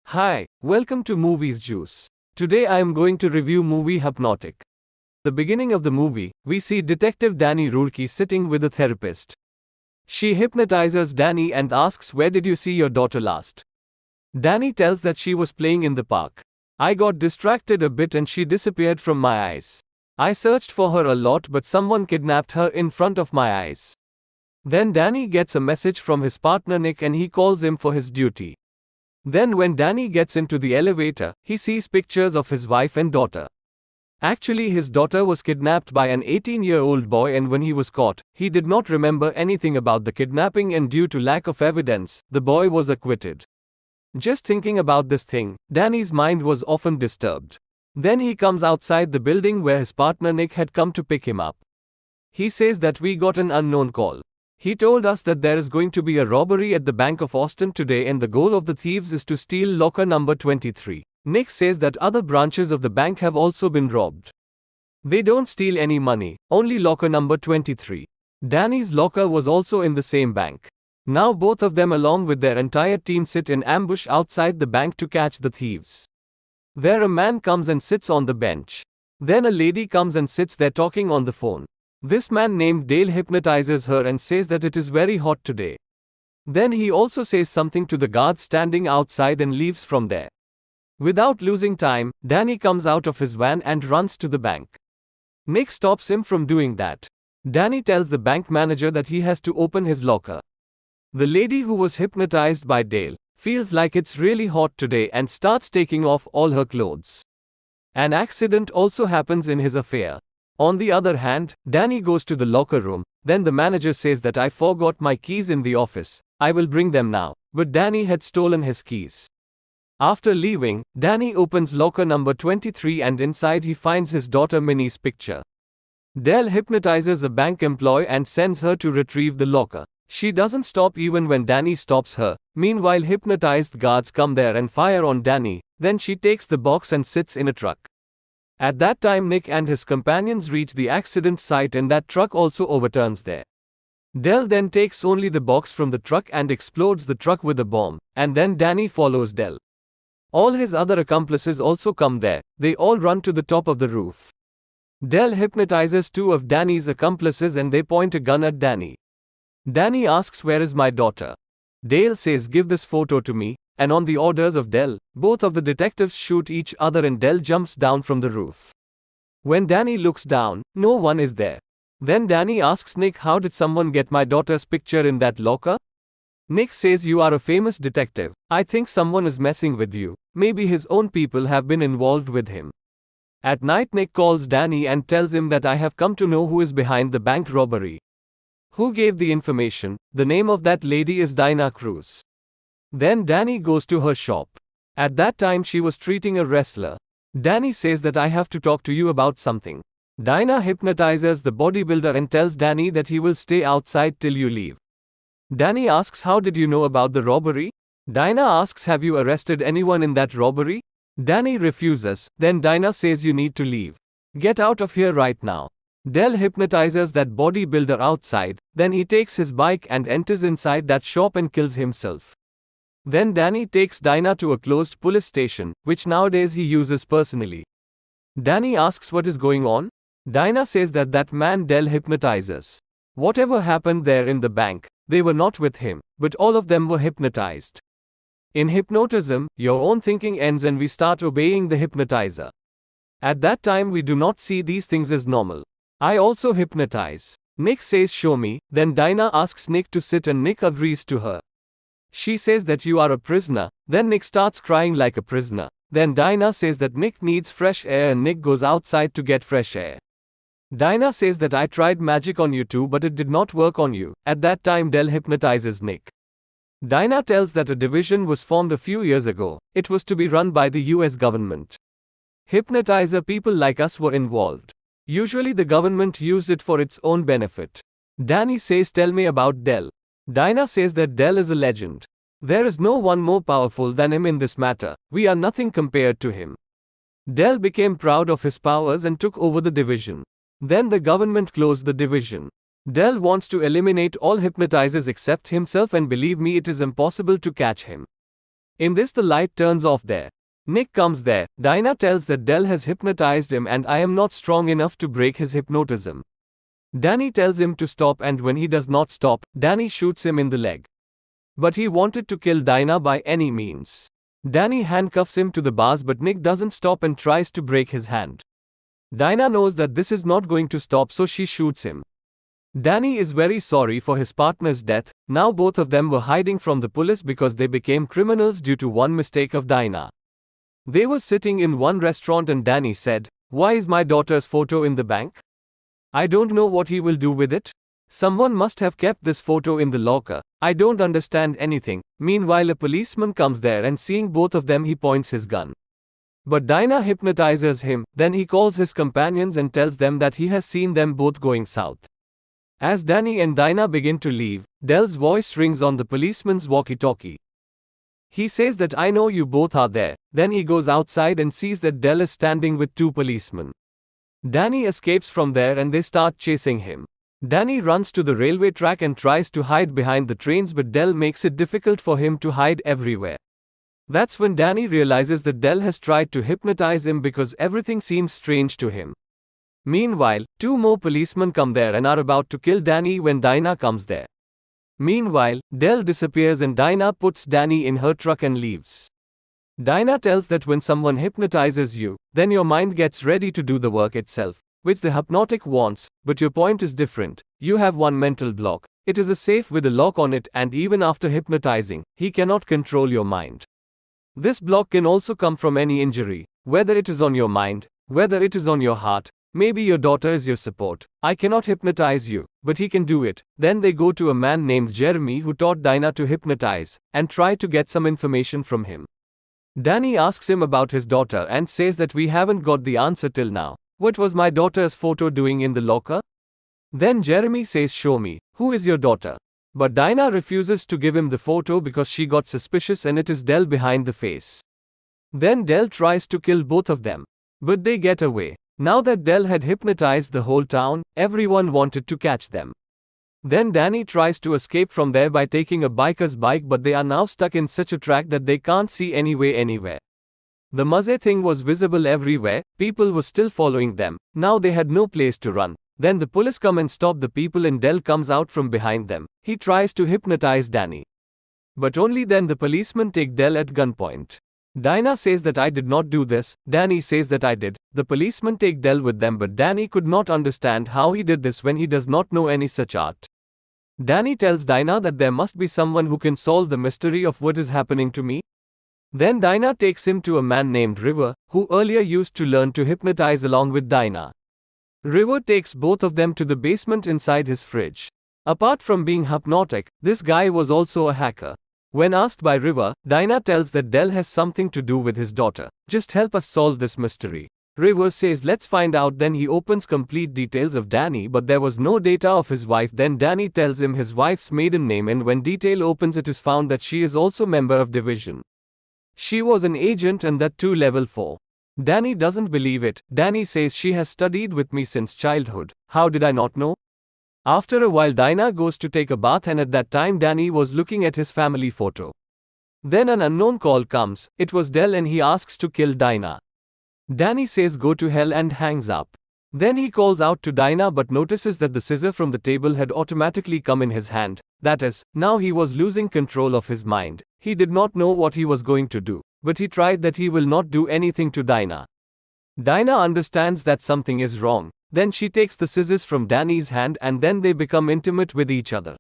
Hi, welcome to Movies Juice. Today I am going to review movie Hypnotic. The beginning of the movie, we see Detective Danny Rourke sitting with a therapist. She hypnotizes Danny and asks, "Where did you see your daughter last?" Danny tells that she was playing in the park. "I got distracted a bit and she disappeared from my eyes. I searched for her a lot but someone kidnapped her in front of my eyes." Then Danny gets a message from his partner Nick and he calls him for his duty. Then when Danny gets into the elevator, he sees pictures of his wife and daughter. Actually, his daughter was kidnapped by an 18-year-old boy, and when he was caught, he did not remember anything about the kidnapping, and due to lack of evidence, the boy was acquitted. Just thinking about this thing, Danny's mind was often disturbed. Then he comes outside the building where his partner Nick had come to pick him up. He says that we got an unknown call. He told us that there is going to be a robbery at the Bank of Austin today and the goal of the thieves is to steal locker number 23. Nick says that other branches of the bank have also been robbed. They don't steal any money, only locker number 23. Danny's locker was also in the same bank. Now both of them along with their entire team sit in ambush outside the bank to catch the thieves. There a man comes and sits on the bench. Then a lady comes and sits there talking on the phone. This man named Dale hypnotizes her and says that it is very hot today. Then he also says something to the guards standing outside and leaves from there. Without losing time, Danny comes out of his van and runs to the bank. Nick stops him from doing that. Danny tells the bank manager that he has to open his locker. The lady who was hypnotized by Dale feels like it's really hot today and starts taking off all her clothes. An accident also happens in his affair. On the other hand, Danny goes to the locker room, then the manager says that I forgot my keys in the office, I will bring them now, but Danny had stolen his keys. After leaving, Danny opens locker number 23 and inside he finds his daughter Minnie's picture. Dell hypnotizes a bank employee and sends her to retrieve the locker. She doesn't stop even when Danny stops her. Meanwhile, hypnotized guards come there and fire on Danny, then she takes the box and sits in a truck. At that time Nick and his companions reach the accident site and that truck also overturns there. Dell then takes only the box from the truck and explodes the truck with a bomb, and then Danny follows Dell. All his other accomplices also come there, they all run to the top of the roof. Dell hypnotizes two of Danny's accomplices and they point a gun at Danny. Danny asks, "Where is my daughter?" Dale says, "Give this photo to me," and on the orders of Dell, both of the detectives shoot each other and Dell jumps down from the roof. When Danny looks down, no one is there. Then Danny asks Nick, "How did someone get my daughter's picture in that locker?" Nick says, "You are a famous detective. I think someone is messing with you. Maybe his own people have been involved with him." At night Nick calls Danny and tells him that I have come to know who is behind the bank robbery. Who gave the information? The name of that lady is Cruz. Then Danny goes to her shop. At that time she was treating a wrestler. Danny says that I have to talk to you about something. Dinah hypnotizes the bodybuilder and tells Danny that he will stay outside till you leave. Danny asks, "How did you know about the robbery?" Dinah asks, "Have you arrested anyone in that robbery?" Danny refuses, then Dinah says, "You need to leave. Get out of here right now." Dell hypnotizes that bodybuilder outside, then he takes his bike and enters inside that shop and kills himself. Then Danny takes Dinah to a closed police station, which nowadays he uses personally. Danny asks what is going on. Dinah says that that man Dell hypnotizes. Whatever happened there in the bank, they were not with him, but all of them were hypnotized. In hypnotism, your own thinking ends and we start obeying the hypnotizer. At that time we do not see these things as normal. I also hypnotize. Nick says, "Show me," then Dinah asks Nick to sit and Nick agrees to her. She says that you are a prisoner, then Nick starts crying like a prisoner. Then Dinah says that Nick needs fresh air and Nick goes outside to get fresh air. Dinah says that I tried magic on you too but it did not work on you. At that time Dell hypnotizes Nick. Dinah tells that a division was formed a few years ago. It was to be run by the US government. Hypnotizer people like us were involved. Usually the government used it for its own benefit. Danny says, "Tell me about Dell." Dinah says that Dell is a legend. There is no one more powerful than him in this matter. We are nothing compared to him. Dell became proud of his powers and took over the division. Then the government closed the division. Dell wants to eliminate all hypnotizers except himself and believe me, it is impossible to catch him. In this, the light turns off there. Nick comes there. Dinah tells that Dell has hypnotized him and I am not strong enough to break his hypnotism. Danny tells him to stop, and when he does not stop, Danny shoots him in the leg. But he wanted to kill Dinah by any means. Danny handcuffs him to the bars, but Nick doesn't stop and tries to break his hand. Dinah knows that this is not going to stop, so she shoots him. Danny is very sorry for his partner's death. Now both of them were hiding from the police because they became criminals due to one mistake of Dinah. They were sitting in one restaurant and Danny said, "Why is my daughter's photo in the bank? I don't know what he will do with it. Someone must have kept this photo in the locker. I don't understand anything." Meanwhile, a policeman comes there and seeing both of them, he points his gun. But Dinah hypnotizes him. Then he calls his companions and tells them that he has seen them both going south. As Danny and Dinah begin to leave, Dell's voice rings on the policeman's walkie-talkie. He says that, "I know you both are there." Then he goes outside and sees that Dell is standing with two policemen. Danny escapes from there and they start chasing him. Danny runs to the railway track and tries to hide behind the trains, but Dell makes it difficult for him to hide everywhere. That's when Danny realizes that Dell has tried to hypnotize him because everything seems strange to him. Meanwhile, two more policemen come there and are about to kill Danny when Dinah comes there. Meanwhile, Dell disappears and Dinah puts Danny in her truck and leaves. Dinah tells that when someone hypnotizes you, then your mind gets ready to do the work itself, which the hypnotic wants, but your point is different. You have one mental block. It is a safe with a lock on it, and even after hypnotizing, he cannot control your mind. This block can also come from any injury, whether it is on your mind, whether it is on your heart. Maybe your daughter is your support. I cannot hypnotize you, but he can do it. Then they go to a man named Jeremy who taught Dinah to hypnotize, and try to get some information from him. Danny asks him about his daughter and says that we haven't got the answer till now. What was my daughter's photo doing in the locker? Then Jeremy says, "Show me. Who is your daughter?" But Dinah refuses to give him the photo because she got suspicious and it is Dell behind the face. Then Dell tries to kill both of them. But they get away. Now that Dell had hypnotized the whole town, everyone wanted to catch them. Then Danny tries to escape from there by taking a biker's bike, but they are now stuck in such a track that they can't see any way anywhere. The Muzzy thing was visible everywhere. People were still following them. Now they had no place to run. Then the police come and stop the people and Dell comes out from behind them. He tries to hypnotize Danny. But only then the policemen take Dell at gunpoint. Dinah says that I did not do this. Danny says that I did. The policemen take Dell with them, but Danny could not understand how he did this when he does not know any such art. Danny tells Dinah that there must be someone who can solve the mystery of what is happening to me. Then Dinah takes him to a man named River, who earlier used to learn to hypnotize along with Dinah. River takes both of them to the basement inside his fridge. Apart from being hypnotic, this guy was also a hacker. When asked by River, Dinah tells that Dell has something to do with his daughter. Just help us solve this mystery. River says let's find out. Then he opens complete details of Danny, but there was no data of his wife. Then Danny tells him his wife's maiden name, and when detail opens it is found that she is also member of division. She was an agent, and that too level 4. Danny doesn't believe it. Danny says she has studied with me since childhood. How did I not know? After a while Dinah goes to take a bath, and at that time Danny was looking at his family photo. Then an unknown call comes. It was Dell and he asks to kill Dinah. Danny says go to hell and hangs up. Then he calls out to Dinah but notices that the scissor from the table had automatically come in his hand. That is, now he was losing control of his mind. He did not know what he was going to do, but he tried that he will not do anything to Dinah. Dinah understands that something is wrong. Then she takes the scissors from Danny's hand and then they become intimate with each other.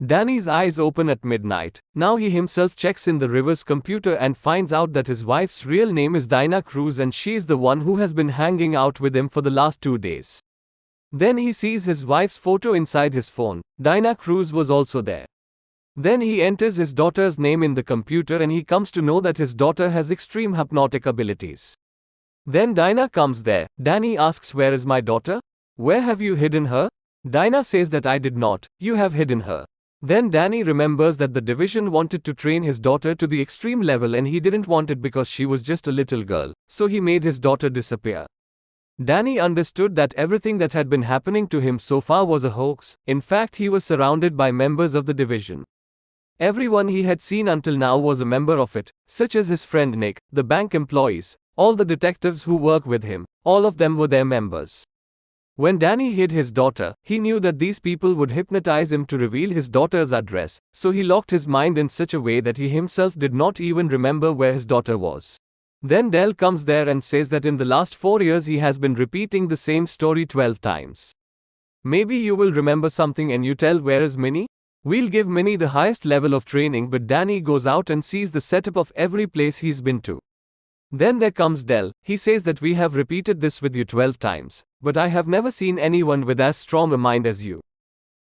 Danny's eyes open at midnight. Now he himself checks in the River's computer and finds out that his wife's real name is Dinah Cruz and she is the one who has been hanging out with him for the last 2 days. Then he sees his wife's photo inside his phone. Dinah Cruz was also there. Then he enters his daughter's name in the computer and he comes to know that his daughter has extreme hypnotic abilities. Then Dinah comes there. Danny asks, "Where is my daughter? Where have you hidden her?" Dinah says that I did not. You have hidden her. Then Danny remembers that the division wanted to train his daughter to the extreme level and he didn't want it because she was just a little girl, so he made his daughter disappear. Danny understood that everything that had been happening to him so far was a hoax. In fact, he was surrounded by members of the division. Everyone he had seen until now was a member of it, such as his friend Nick, the bank employees, all the detectives who work with him, all of them were their members. When Danny hid his daughter, he knew that these people would hypnotize him to reveal his daughter's address, so he locked his mind in such a way that he himself did not even remember where his daughter was. Then Dell comes there and says that in the last 4 years he has been repeating the same story 12 times. Maybe you will remember something and you tell where is Minnie? We'll give Minnie the highest level of training, but Danny goes out and sees the setup of every place he's been to. Then there comes Dell. He says that we have repeated this with you 12 times, but I have never seen anyone with as strong a mind as you.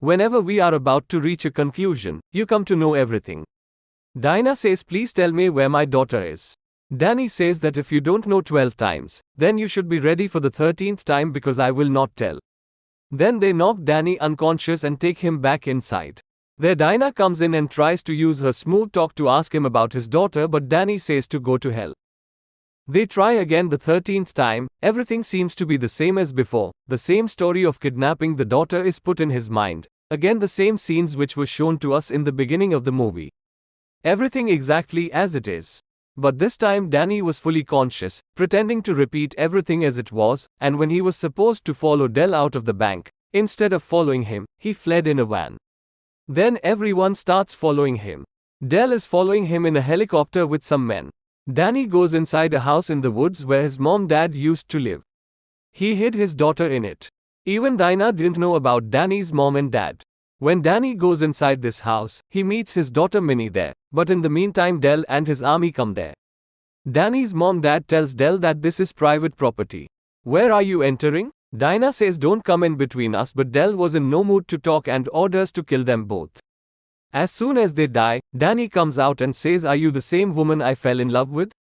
Whenever we are about to reach a conclusion, you come to know everything. Dinah says, please tell me where my daughter is. Danny says that if you don't know 12 times, then you should be ready for the 13th time because I will not tell. Then they knock Danny unconscious and take him back inside. There Dinah comes in and tries to use her smooth talk to ask him about his daughter, but Danny says to go to hell. They try again the 13th time. Everything seems to be the same as before. The same story of kidnapping the daughter is put in his mind. Again the same scenes which were shown to us in the beginning of the movie. Everything exactly as it is. But this time Danny was fully conscious, pretending to repeat everything as it was, and when he was supposed to follow Dell out of the bank, instead of following him, he fled in a van. Then everyone starts following him. Dell is following him in a helicopter with some men. Danny goes inside a house in the woods where his mom-dad used to live. He hid his daughter in it. Even Dinah didn't know about Danny's mom and dad. When Danny goes inside this house, he meets his daughter Minnie there, but in the meantime Dell and his army come there. Danny's mom-dad tells Dell that this is private property. Where are you entering? Dinah says don't come in between us, but Dell was in no mood to talk and orders to kill them both. As soon as they die, Danny comes out and says, are you the same woman I fell in love with?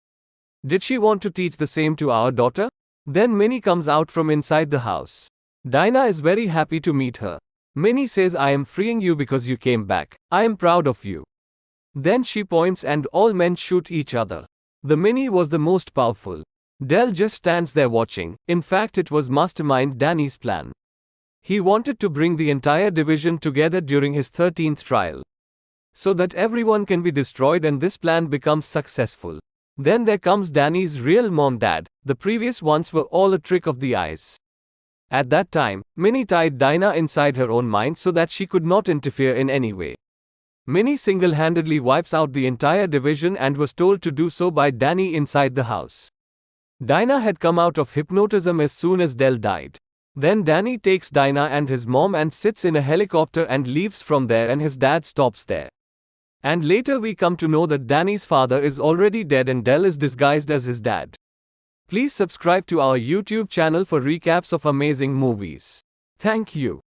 Did she want to teach the same to our daughter? Then Minnie comes out from inside the house. Dinah is very happy to meet her. Minnie says, I am freeing you because you came back. I am proud of you. Then she points and all men shoot each other. The Minnie was the most powerful. Dell just stands there watching. In fact, it was mastermind Danny's plan. He wanted to bring the entire division together during his 13th trial, so that everyone can be destroyed and this plan becomes successful. Then there comes Danny's real mom-dad. The previous ones were all a trick of the eyes. At that time, Minnie tied Dinah inside her own mind so that she could not interfere in any way. Minnie single-handedly wipes out the entire division and was told to do so by Danny inside the house. Dinah had come out of hypnotism as soon as Dell died. Then Danny takes Dinah and his mom and sits in a helicopter and leaves from there, and his dad stops there. And later we come to know that Danny's father is already dead and Dell is disguised as his dad. Please subscribe to our YouTube channel for recaps of amazing movies. Thank you.